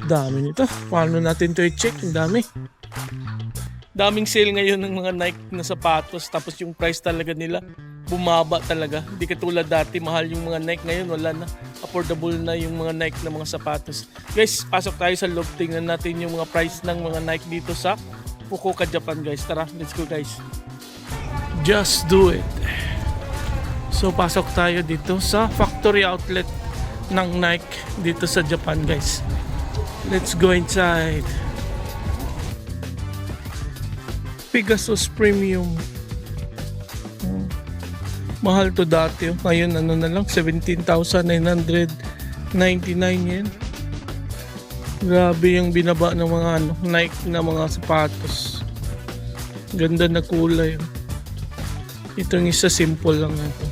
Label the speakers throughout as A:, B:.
A: Dami nito. Paano natin to i-check? Ang dami. Daming sale ngayon ng mga Nike na sapatos. Tapos yung price talaga nila, bumaba talaga. Hindi katulad dati, mahal yung mga Nike. Ngayon, wala na. Affordable na yung mga Nike na mga sapatos. Guys, pasok tayo sa loob. Tingnan natin yung mga price ng mga Nike dito sa Fukuoka, Japan, guys. Tara, let's go, guys. Just do it. So, pasok tayo dito sa factory outlet ng Nike dito sa Japan, guys. Let's go inside. Pegasus Premium. Mahal to dati. Ngayon ano na lang, 17,999 yen. Grabe yung binaba ng mga Nike na mga sapatos. Ganda na kulay. Itong isa simple lang ito.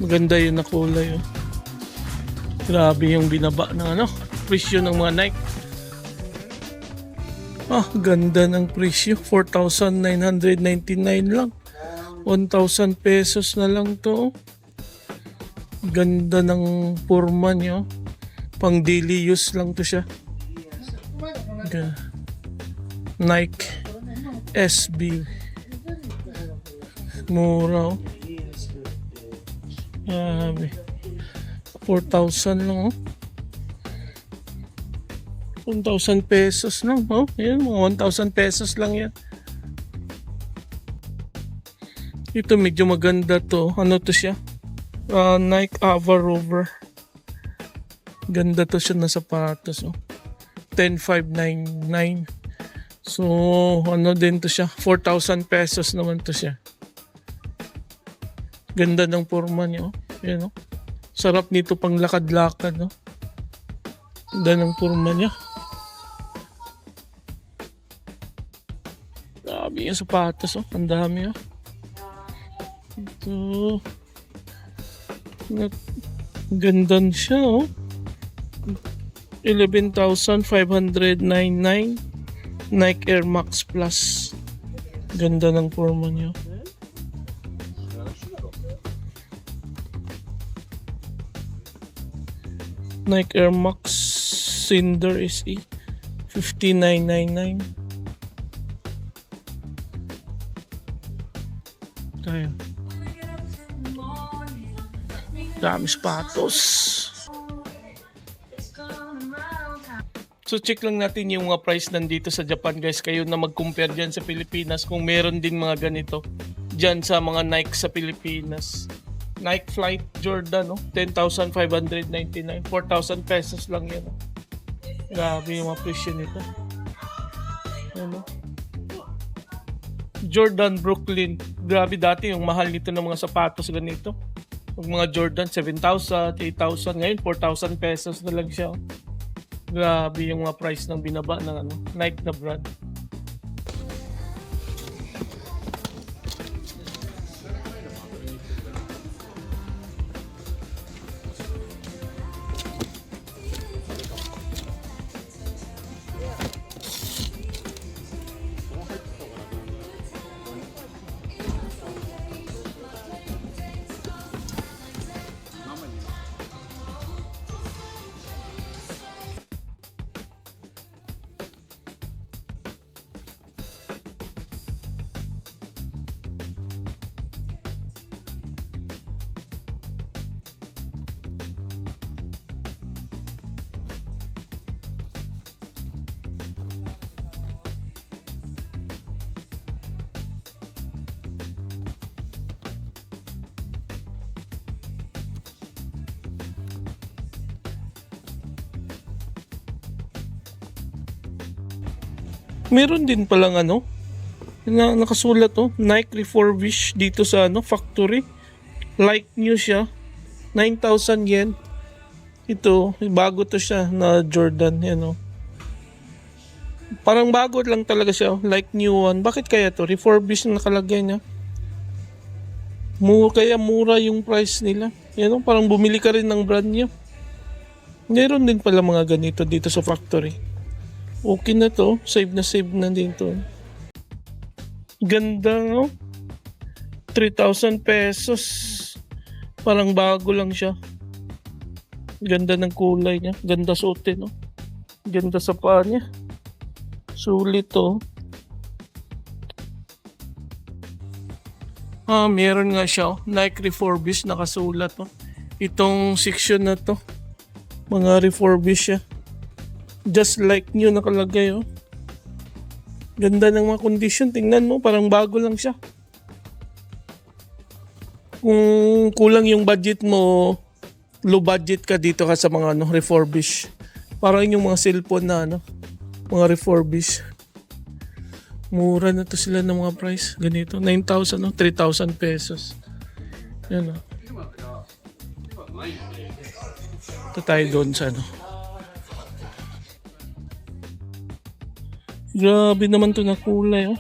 A: Maganda yun na kulay. Grabe yung binaba ng presyo ng mga Nike. Ganda ng presyo. 4,999 lang. 1,000 pesos na lang to. Ganda ng forma niyo. Pang daily use lang to siya. Nike SB. Mura. Grabe. 4,000 lang. 1,000 pesos lang. Yan, mga 1,000 pesos lang yan. Ito medyo maganda to. Ano to siya? Nike Ava Rover. Ganda to siya na sapatos. 10,599. So, ano din to siya? 4,000 pesos naman to siya. Ganda ng forma niya. Yan, sarap nito pang lakad-lakad. Ganda ng forma niya. Grabe yung sapatos, ang dami. Ito. Ganda siya, 11,599 Nike Air Max Plus. Ganda ng forma niya. Nike Air Max Cinder SE 5999. Tayo. Dami sapatos. So check lang natin yung mga price nandito sa Japan, guys. Kayo na mag-compare dyan sa Pilipinas kung meron din mga ganito dyan sa mga Nike sa Pilipinas. Nike Flight Jordan, 10,599. 4,000 pesos lang yan. Grabe yung mga presyo nito. Jordan Brooklyn. Grabe dati yung mahal nito ng mga sapatos ganito. Yung mga Jordan 7,000, 8,000, ngayon 4,000 pesos na lang siya. Grabe yung mga price ng binaba ng Nike na brand. Meron din palang na nakasulat Nike Refurbish dito sa factory. Like new siya. 9,000 yen. Ito, bago to siya na Jordan, Parang bago lang talaga siya, like new one. Bakit kaya to? Refurbish na nakalagay niya. Kaya mura yung price nila. Parang bumili ka rin ng brand new. Meron din pala mga ganito dito sa factory. Okay na to. Save na din to. Ganda, 3,000 pesos. Parang bago lang siya. Ganda ng kulay niya. Ganda suotin, Ganda sa paa niya. Sulit to. Meron nga siya. Nike refurbished nakasulat to. Itong section na to. Mga refurbished siya. Just like new nakalagay oh. Ganda ng mga condition. Tingnan mo, parang bago lang siya. Kung kulang yung budget mo, low budget ka dito ka sa mga refurbish. Parang yung mga cellphone na mga refurbish. Mura na to sila ng mga price. Ganito, 9,000 3,000 pesos. Yan Ito tayo doon sa Grabe naman to na kulay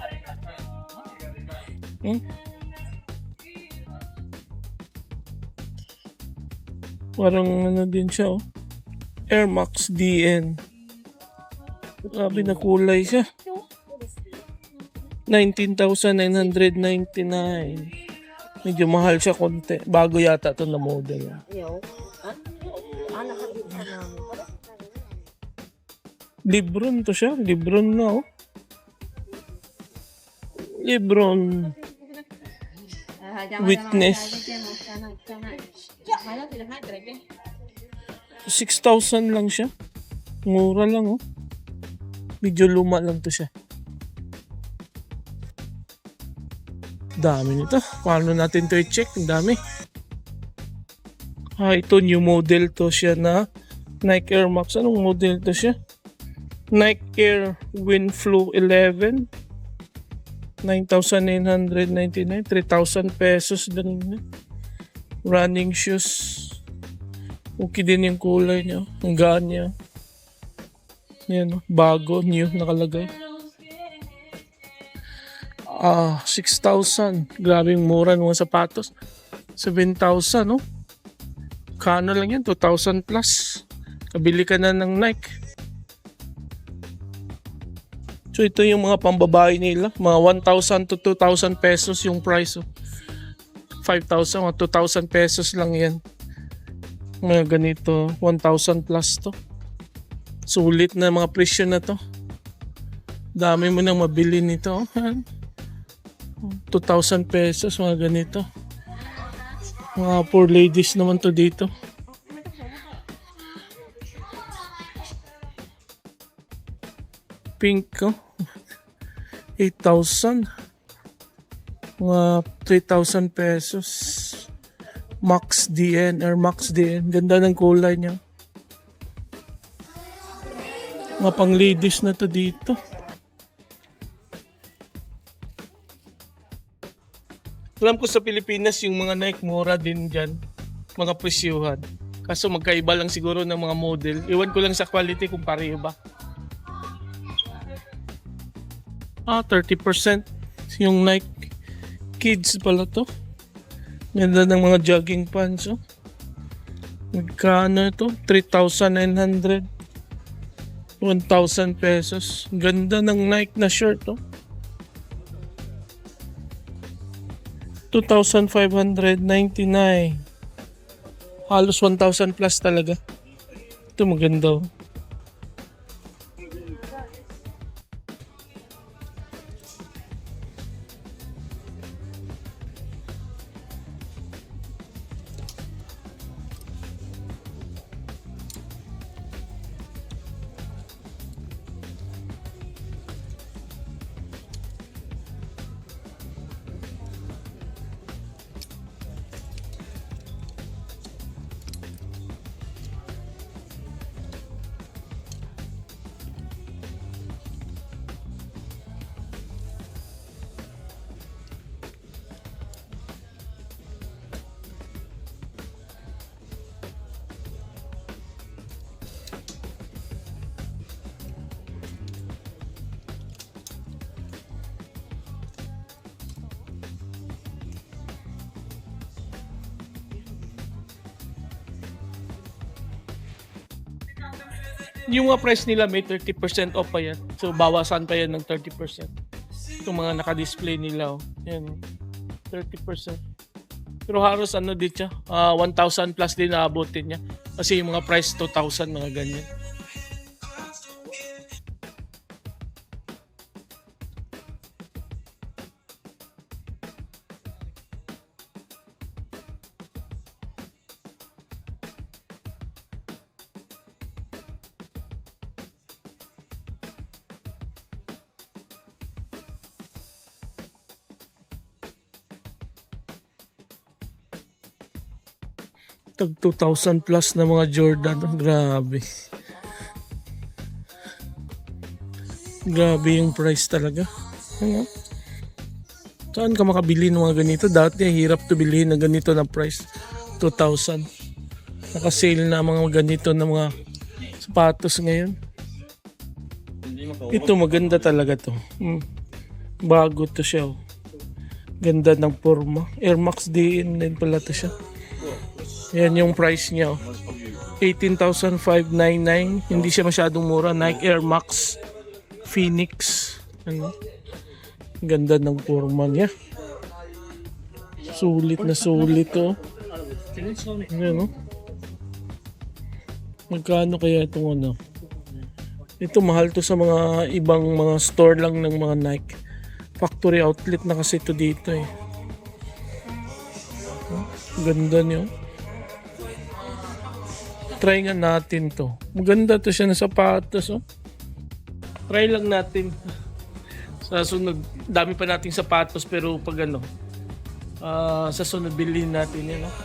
A: Parang din siya Air Max DN. Grabe na kulay siya. 19,999. Medyo mahal siya konti. Bago yata ito na model. Libron to siya. Libron na Libron. Witness. 6,000 lang siya. Mura lang Medyo luma lang to siya. Dami nito. Paano natin to i-check? Ang dami. Ito new model to siya na Nike Air Max. Anong model to siya? Nike Air Winflow 11. 9,999. 3,000 pesos din. Running shoes. Okay din yung kulay niya. Ang gaan niya. Yan bago, new, nakalagay. 6,000. Grabing mura ng mga sapatos. 7,000 Kano lang yan, 2,000 plus. Kabili ka na ng Nike. So ito yung mga pambabae nila. Mga 1,000 to 2,000 pesos yung price. 5,000 o 2,000 pesos lang yan. Mga ganito, 1,000 plus to. Sulit na mga presyo na to. Dami mo nang mabili nito. 2,000 pesos, mga ganito. Mga for ladies naman to dito. Pink 8,000. Mga 3,000 pesos. Max DN, Air Max DN. Ganda ng kulay niya. Mga pang ladies na to dito. Alam ko sa Pilipinas yung mga Nike mura din dyan. Mga presyuhan. Kaso magkaiba lang siguro ng mga model. Iwan ko lang sa quality kung pareho ba. 30% yung Nike Kids pala to. Ganda ng mga jogging pants Magkano ito? 3,900. 1,000 pesos. Ganda ng Nike na shirt 2,599. Halos 1,000 plus talaga. Ito maganda Yung mga price nila may 30% off pa yan. So bawasan pa yan ng 30%. Itong mga naka-display nila Yan 30%. Pero halos dito siya 1,000 plus din naabutin niya. Kasi yung mga price 2,000 mga ganyan. Tag 2,000 plus na mga Jordan. Grabe. Grabe yung price talaga. Ano? Saan ka makabili ng mga ganito? Dati hirap to bilhin ng ganito na price. 2,000. Naka-sale na mga ganito na mga sapatos ngayon. Ito maganda talaga to. Bago to siya. Oh. Ganda ng forma. Air Max din pala to siya. Yan yung price niya. Oh. 18,599. Hindi siya masyadong mura. Nike Air Max Phoenix. Ano? Ganda ng forma niya. Sulit na sulit to. Ano? Magkano kaya itong ano? Ito mahal to sa mga ibang mga store lang ng mga Nike. Factory outlet na kasi ito dito eh. Ganda niyo. Try nga natin to. Maganda to siya na sapatos. Oh. Try lang natin. Sa sunod, dami pa nating sapatos pero pag ano, sa sunod bilhin natin yan. Oh.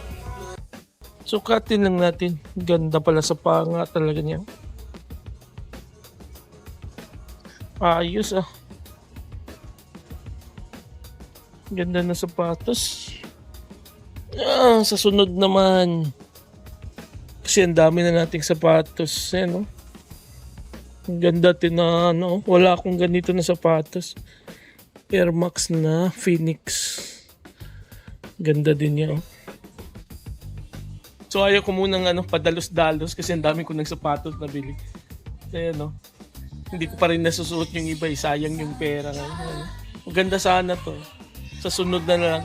A: Sukatin lang natin. Ganda pala sa panga talaga niya. Ayos ah. Ganda na sapatos. Sa sunod naman. Kasi ang dami na nating sapatos. Ano? Ang ganda din na ano. Wala akong ganito na sapatos. Air Max na Phoenix. Ganda din niya. Oh. So ayaw ko munang ano, padalos-dalos kasi ang dami ko ng sapatos na bili. Kaya no. Hindi ko pa rin nasusuot yung iba. Sayang yung pera. Ano? Maganda sana to. Sa sunod na lang.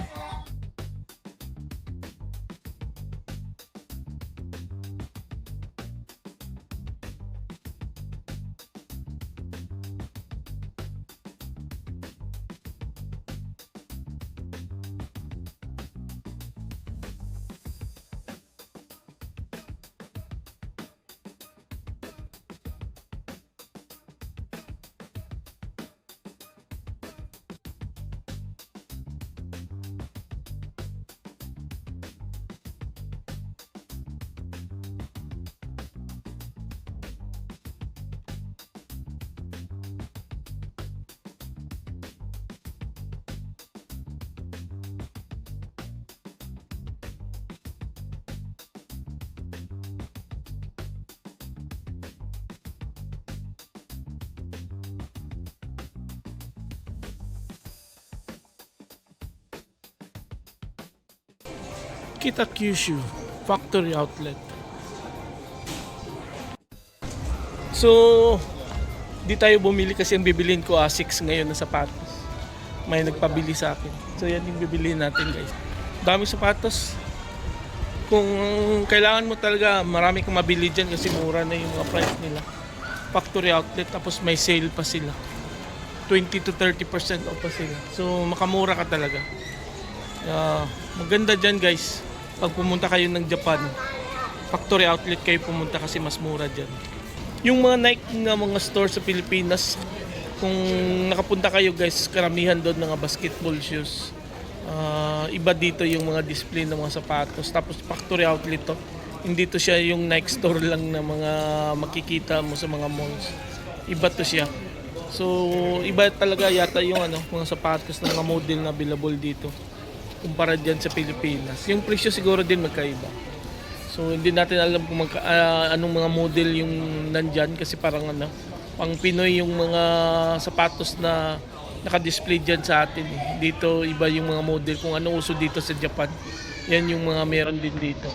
A: Kita Kyushu Factory Outlet. So, di tayo bumili kasi ang bibilin ko Asics ngayon na sapatos. May nagpabili sa akin. So, yan yung bibilin natin guys. Dami sapatos. Kung kailangan mo talaga, marami kang mabili dyan kasi mura na yung mga price nila. Factory Outlet, tapos may sale pa sila. 20 to 30% off pa sila. So, makamura ka talaga. Maganda dyan guys. Pag pumunta kayo ng Japan, Factory Outlet kayo pumunta kasi mas mura dyan. Yung mga Nike na mga store sa Pilipinas, kung nakapunta kayo guys, karamihan doon mga basketball shoes. Iba dito yung mga display ng mga sapatos. Tapos Factory Outlet to, hindi to siya yung Nike store lang na mga makikita mo sa mga malls. Iba to siya. So, iba talaga yata yung ano, mga sapatos ng mga model na available dito kumpara dyan sa Pilipinas. Yung presyo siguro din magkaiba. So hindi natin alam kung anong mga model yung nandyan kasi parang ano, pang Pinoy yung mga sapatos na naka-display dyan sa atin. Dito iba yung mga model kung ano uso dito sa Japan. Yan yung mga meron din dito.